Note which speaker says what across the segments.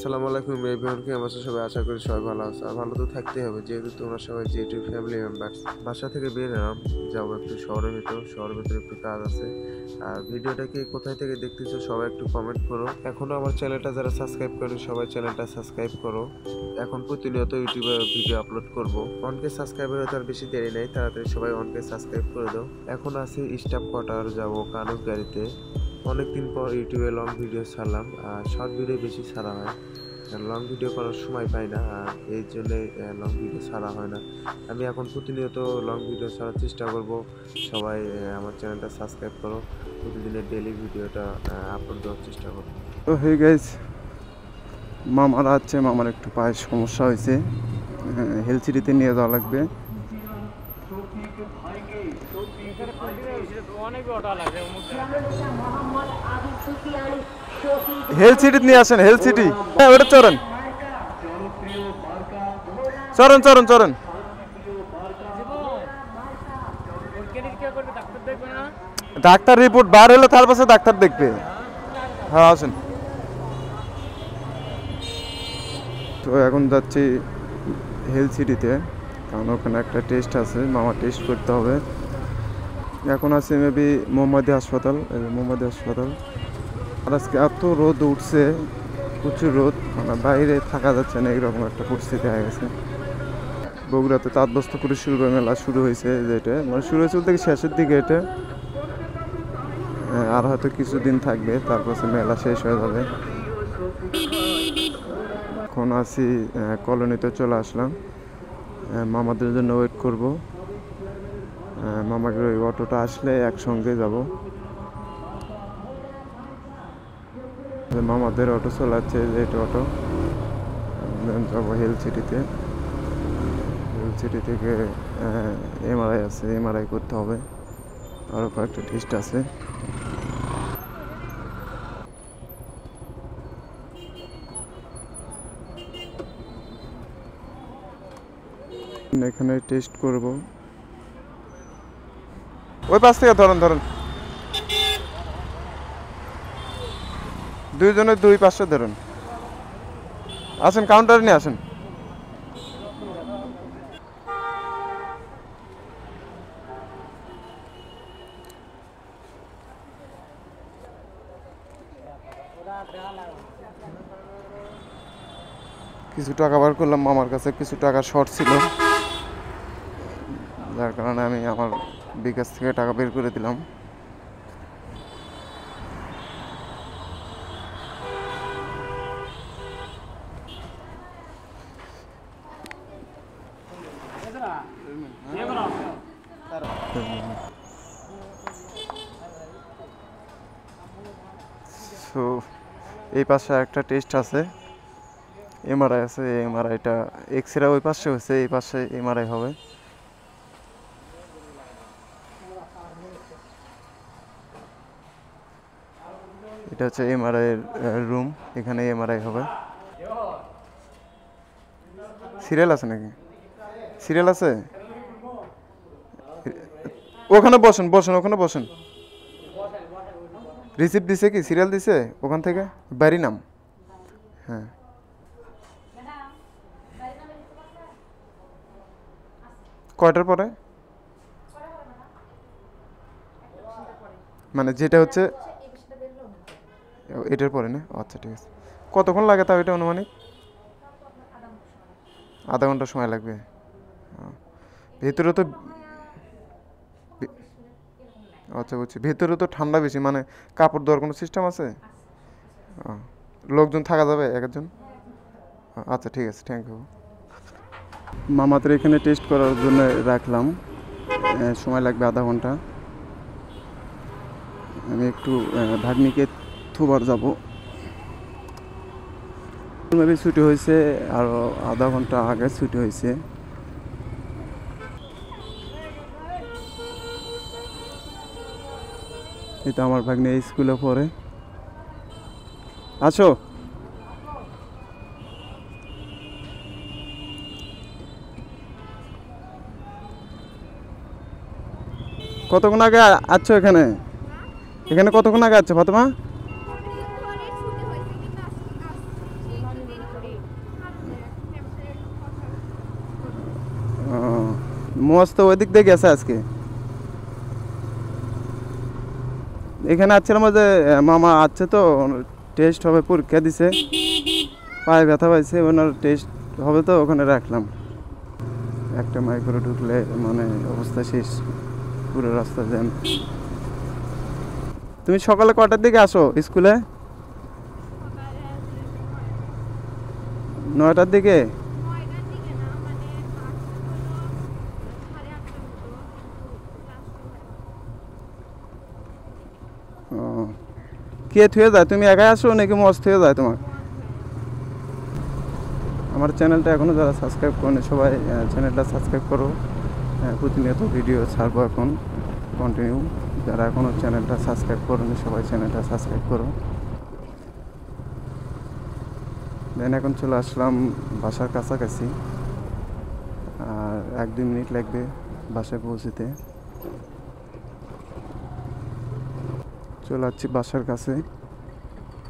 Speaker 1: আসসালামু আলাইকুম এভরিওয়ান, কেমন আছো সবাই? আশা করি সবাই ভালো আছো। আর ভালো তো থাকতেই হবে, যেহেতু তোমরা সবাই জিটিউ ফ্যামিলি মেম্বার্স। বাসা থেকে বের হলাম, যাবো একটু শহরের ভিতরে একটু কাজ আছে। আর ভিডিওটাকে কোথায় থেকে দেখতেছো সবাই একটু কমেন্ট করো। এখনো আমার চ্যানেলটা যারা সাবস্ক্রাইব করেনি সবাই চ্যানেলটা সাবস্ক্রাইব করো। এখন প্রতিনিয়ত ইউটিউবে ভিডিও আপলোড করব। 1K সাবস্ক্রাইবার হতে আর বেশি দেরি নেই, তাড়াতাড়ি সবাই 1K সাবস্ক্রাইব করে দাও। এখন আছি স্টাফ কোয়ার্টার, যাবো কানুস গাড়িতে। অনেকদিন পর ইউটিউবে লং ভিডিও ছাড়লাম, আর শর্ট ভিডিও বেশি ছাড়া হয়, লং ভিডিও করার সময় পাই না, আর এই জন্যে লং ভিডিও ছাড়া হয় না। আমি এখন প্রতিনিয়ত লং ভিডিও ছাড়ার চেষ্টা করব। সবাই আমার চ্যানেলটা সাবস্ক্রাইব করো, প্রতিদিনের ডেইলি ভিডিওটা আপলোড দেওয়ার চেষ্টা করো।
Speaker 2: তো হে গাইস, মামারা আছে, মামার একটু পায়ের সমস্যা হয়েছে, হেলথ সিটিতে নিয়ে যাওয়া লাগবে। হেলথ সিটি নিয়ে আসেন, হেলথ সিটি। হ্যাঁ, ওটা চলেন চলেন চলেন চলেন। ডাক্তার রিপোর্ট বার হলে তার পাশে ডাক্তার দেখবে। হ্যাঁ আসেন। তো এখন যাচ্ছি হেলথ সিটিতে, কারণ ওখানে একটা টেস্ট আছে, মামা টেস্ট করতে হবে। এখন আছে মেবি মোহাম্মদী হাসপাতাল। আর আজকে এত রোদ উঠছে, প্রচুর রোদ, মানে বাইরে থাকা যাচ্ছে না, এরকম একটা পরিস্থিতি হয়ে গেছে। বগুড়াতে তাঁতবস্ত্র কুটির মেলা শুরু হয়েছে, যেটা মানে শুরু হয়েছে বলতে শেষের দিকে এটা, আর হয়তো কিছুদিন থাকবে, তারপর মেলা শেষ হয়ে যাবে। এখন আছি কলোনিতে, চলে আসলাম, মামাদের জন্য ওয়েট করব। মামাকে ওই অটোটা আসলে একসঙ্গে যাব। মামাদের অটো চলাচ্ছে, যে এটা অটো, যাবো হেলথ সিটিতে। হেলথ সিটি থেকে এমআরআই আছে, এমআরআই করতে হবে, আরও কয়েকটা টেস্ট আছে। এখানে টেস্ট করব। ওই পাশ থেকে ধরেন দুইজনের 2-500 ধরুন। আসেন কাউন্টারে নিয়ে আসেন। কিছু টাকা বার করলাম, মামার কাছে কিছু টাকা শর্ট ছিল, যার কারণে আমি আমার বিকাশ থেকে টাকা বের করে দিলাম। তো এই পাশে একটা টেস্ট আছে, এমআরআই আছে। এমআরআইটা এক্সরে ওই পাশে হচ্ছে, এই পাশে এমআরআই হবে। এটা হচ্ছে এমআরআই এর রুম, এখানে এমআরআই হবে। সিরিয়াল আছে নাকি? সিরিয়াল আছে? ওখানে বসেন ওখানে বসেন। রিসিপ্ট দিছে কি? সিরিয়াল দিছে ওখান থেকে? বাড়ি নাম? হ্যাঁ। কয়টার পরে? মানে যেটা হচ্ছে এটার পরে না? আচ্ছা ঠিক আছে। কতক্ষণ লাগে তাও এটা অনুমানিক? আধা ঘন্টা সময় লাগবে। ভেতরে তো, আচ্ছা বুঝছি, ভেতরে তো ঠান্ডা বেশি, মানে কাপড় দেওয়ার কোনো সিস্টেম আছে? লোকজন থাকা যাবে একজন? আচ্ছা ঠিক আছে, থ্যাংক ইউ। মামাদের এখানে টেস্ট করার জন্য রাখলাম, সময় লাগবে আধা ঘন্টা। আমি একটু ভাগ্নিকে থুবার যাব, মেবি ছুটি হয়েছে, আরও আধা ঘন্টা আগে ছুটি হয়েছে। এটা আমার ভাগ্নি স্কুলে পড়ে। আসো। কতক্ষণ আগে আছো এখানে? এখানে কতক্ষণ আগে আছো ফাতেমা? মোজ তো ওই দিক দিয়ে গেছে আজকে। এখানে আসছিলাম যে মামা আছে তো, টেস্ট হবে, পরীক্ষা দিছে, পায়ে ব্যথা পাইছে, ওনার টেস্ট হবে তো ওখানে রাখলাম। একটা মাইক্রো ঢুকলে মানে অবস্থা শেষ, পুরো রাস্তা জ্যাম। তুমি সকালে কটার দিকে আসো স্কুলে? 9টার দিকে। ও, কে থুয়ে যায়? তুমি একাই আসো নাকি মজ থুয়ে যায় তোমার? আমার চ্যানেলটা এখনও যারা সাবস্ক্রাইব করেনি সবাই চ্যানেলটা সাবস্ক্রাইব করো। প্রতিনিয়ত ভিডিও ছাড়বো এখন কন্টিনিউ। যারা এখনও চ্যানেলটা সাবস্ক্রাইব করেনি সবাই চ্যানেলটা সাবস্ক্রাইব করো। দেন এখন চলে আসলাম বাসার কাছাকাছি, আর 1-2 মিনিট লাগবে বাসায় পৌঁছতে। চলে যাচ্ছি বাসার কাছে,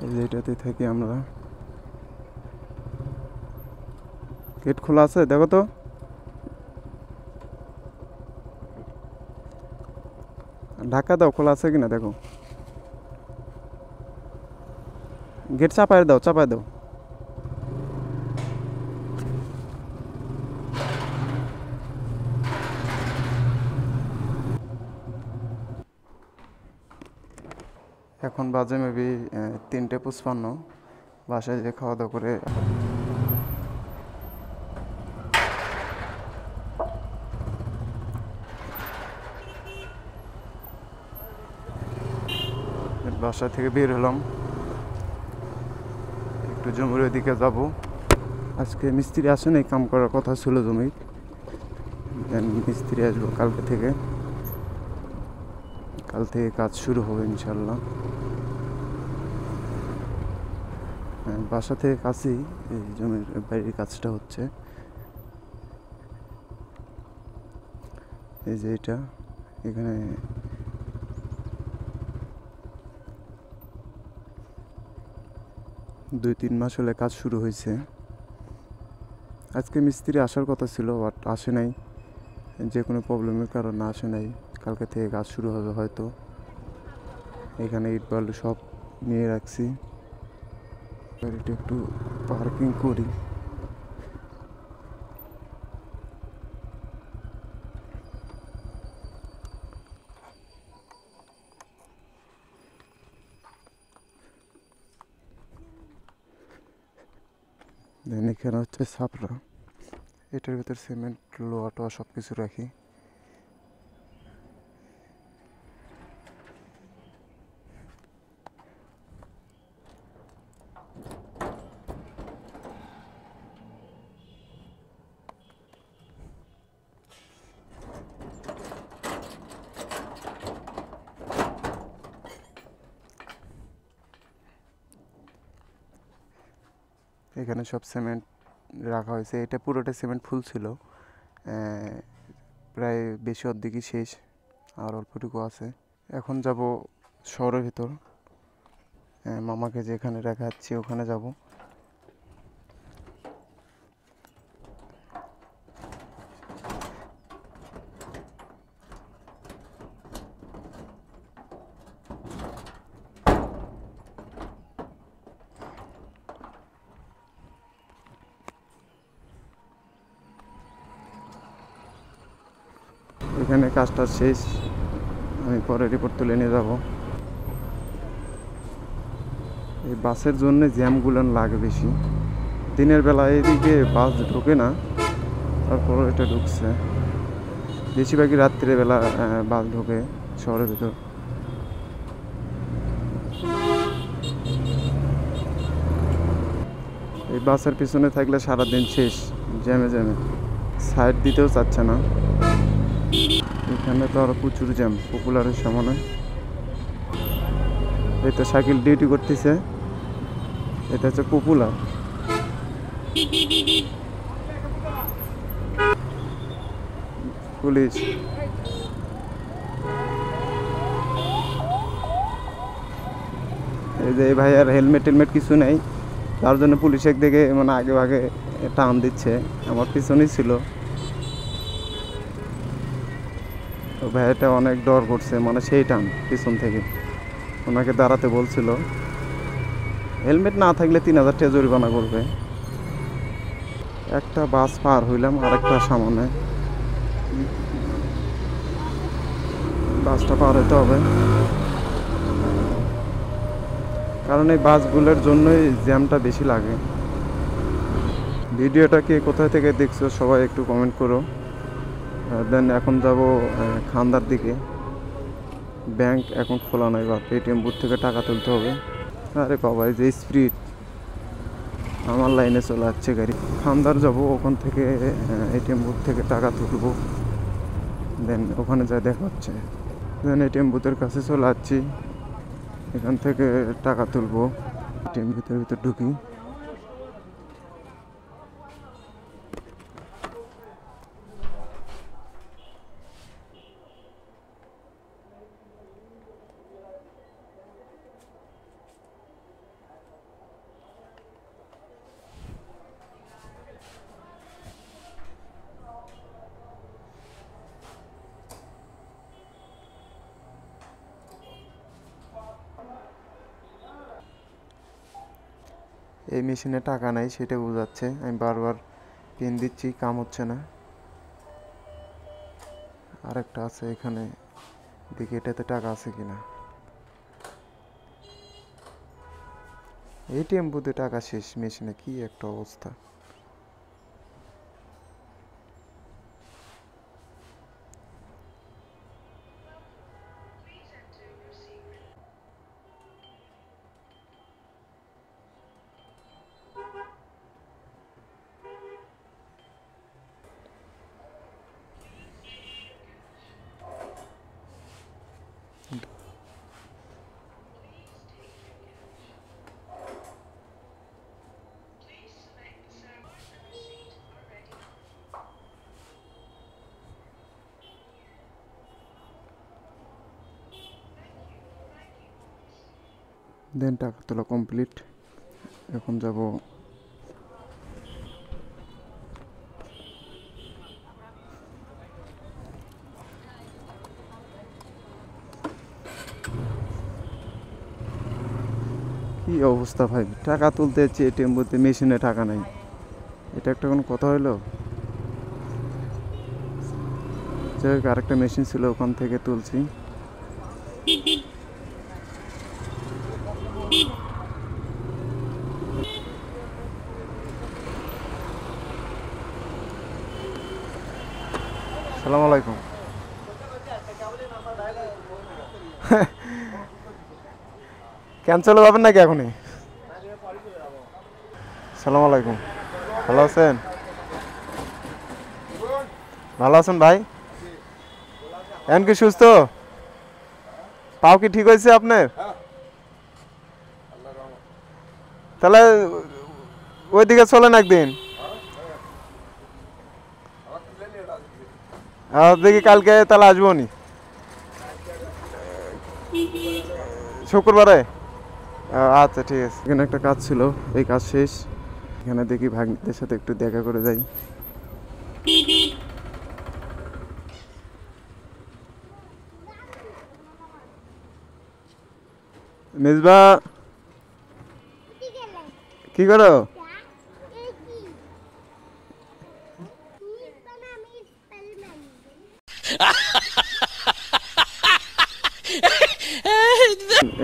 Speaker 2: এই যে এটাতে থাকি আমরা। গেট খোলা আছে, দেখো তো। ঢাকা দাও, খোলা আছে কিনা দেখো। গেট চাপায় দাও, চাপায় দাও। এখন বাজে মেবি 3:55। বাসায় যে খাওয়া দাওয়া করে বাসা থেকে বের হলাম, একটু জমির ওইদিকে যাব। আজকে মিস্ত্রি আসেন, এই কাম করার কথা ছিল জমির। দেন মিস্ত্রি আসবো কালকে থেকে, কাল থেকে কাজ শুরু হবে ইনশাল্লাহ। বাসা থেকে কাছেই এই জমির বাড়ির কাজটা হচ্ছে। এই যে এটা, এখানে দুই 3 মাস হলে কাজ শুরু হয়েছে। আজকে মিস্ত্রি আসার কথা ছিল, বাট আসে নাই, যে কোনো প্রবলেমের কারণে আসে নাই। কালকে থেকে কাজ শুরু হবে হয়তো। এখানে ইট বালু সব নিয়ে রাখছি, গাড়িটা একটু পার্কিং করি। দেন এখানে হচ্ছে ছাপড়া, এটার ভিতর সিমেন্ট, লোহা টোয়া সব কিছু রাখি। এখানে সব সিমেন্ট রাখা হয়েছে, এটা পুরোটা সিমেন্ট ফুল ছিল, প্রায় বেশি অর্ধেকই শেষ, আর অল্পটুকু আছে। এখন যাব শহরের ভিতর, মামাকে যেখানে রাখাচ্ছি ওখানে যাব। এখানে কাজটা শেষ, আমি পরে রিপোর্ট তুলে নিয়ে যাব। এই বাসের জন্য জ্যামগুলো লাগে বেশি, দিনের বেলা এদিকে বাস ঢোকে না, তারপরে এটা ঢুকছে। বেশিরভাগই রাত্রির বেলা বাস ঢোকে শহরের ভিতর। এই বাসের পিছনে থাকলে সারাদিন শেষ, জ্যামে জ্যামে সাইড দিতেও চাচ্ছে না। এখানে তো আরো প্রচুর জ্যাম, পপুলারের সামনে। এই তো সাইকেল ডিউটি করতেছে, এটা হচ্ছে পপুলার। পুলিশ এই যে ভাই আর হেলমেট টেলমেট কিছু নেই, তার জন্য পুলিশ একদিকে মানে আগে ভাগে টান দিচ্ছে, আমার পিছনেই ছিল। তো ভাইটা অনেক ডর করছে, মানে সেই টান পিছন থেকে ওনাকে দাঁড়াতে বলছিল। হেলমেট না থাকলে 3000 টাকা জরিমানা করবে। একটা বাস পার হইলাম, আরেকটা সামনে, বাসটা পার হইতে হবে, কারণ এই বাসগুলোর জন্যই জ্যামটা বেশি লাগে। ভিডিওটা কে কোথায় থেকে দেখছো সবাই একটু কমেন্ট করো। দেন এখন যাব খান্দার দিকে। ব্যাংক এখন খোলা নয়, বা এটিএম বুথ থেকে টাকা তুলতে হবে। আরে বাবা, এই যে স্পিড, আমার লাইনে চলে যাচ্ছে গাড়ি। খান্দার যাব, ওখান থেকে এটিএম বুথ থেকে টাকা তুলবো, দেন ওখানে যা দেখা হচ্ছে। দেন এটিএম বুথের কাছে চলে যাচ্ছি, এখান থেকে টাকা তুলবো। এটিএম বুথের ভিতর ঢুকি। এই মেশিনে টাকা নাই সেটা বোঝাচ্ছে, আমি বারবার পিন দিচ্ছি, কাম হচ্ছে না। আরেকটা আছে এখানে, দেখি এটাতে টাকা আছে কিনা। এটিএম বুথে টাকা শেষ, মেশিনে কি একটা অবস্থা। দেন টাকা তোলা কমপ্লিট। এখন যাব কি অবস্থা ভাই, টাকা তুলতে যাচ্ছি এটিএম বুথে, মেশিনে টাকা নাই, এটা একটা কোনো কথা হলো? যাই হোক, আরেকটা মেশিন ছিল, ওখান থেকে তুলছি। সালাম আলাইকুম। ক্যান্সেল যাবেন নাকি এখনই? সালাম আলাইকুম, ভালো আছেন? ভালো আছেন ভাই? এখন কি সুস্থ? পাও কি ঠিক হয়েছে আপনার? তাহলে ওইদিকে চলেন একদিন, দেখি কালকে তাহলে আসবো নি, শুক্রবারে। আচ্ছা ঠিক আছে। এখানে একটা কাজ ছিল, এই কাজ শেষ। এখানে দেখি ভাগ্নিদের সাথে একটু দেখা করে যাই। মেজবা, কি করো?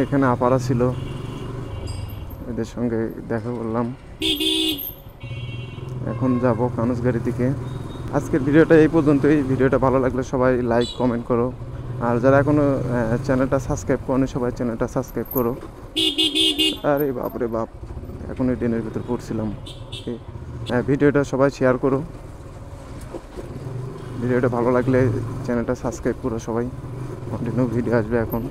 Speaker 2: এখানে আপারা ছিল, এদের সঙ্গে দেখা করলাম। এখন যাব কানুসগাড়ির দিকে। আজকের ভিডিওটা এই পর্যন্তই। ভিডিওটা ভালো লাগলে সবাই লাইক কমেন্ট করো, আর যারা এখনো চ্যানেলটা সাবস্ক্রাইব করো সবাই চ্যানেলটা সাবস্ক্রাইব করো। আরে বাপরে বাপ, এখন এই ট্রেনের ভিতর পড়ছিলাম। ভিডিওটা সবাই শেয়ার করো, ভিডিওটা ভালো লাগলে চ্যানেলটা সাবস্ক্রাইব করো সবাই। কন্টিনিউ ভিডিও আসবে এখন।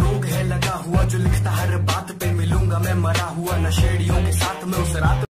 Speaker 2: रोग है लगा हुआ जो लिखता हर बात पे, मिलूंगा मैं मरा हुआ नशेड़ियों के साथ में उस रात।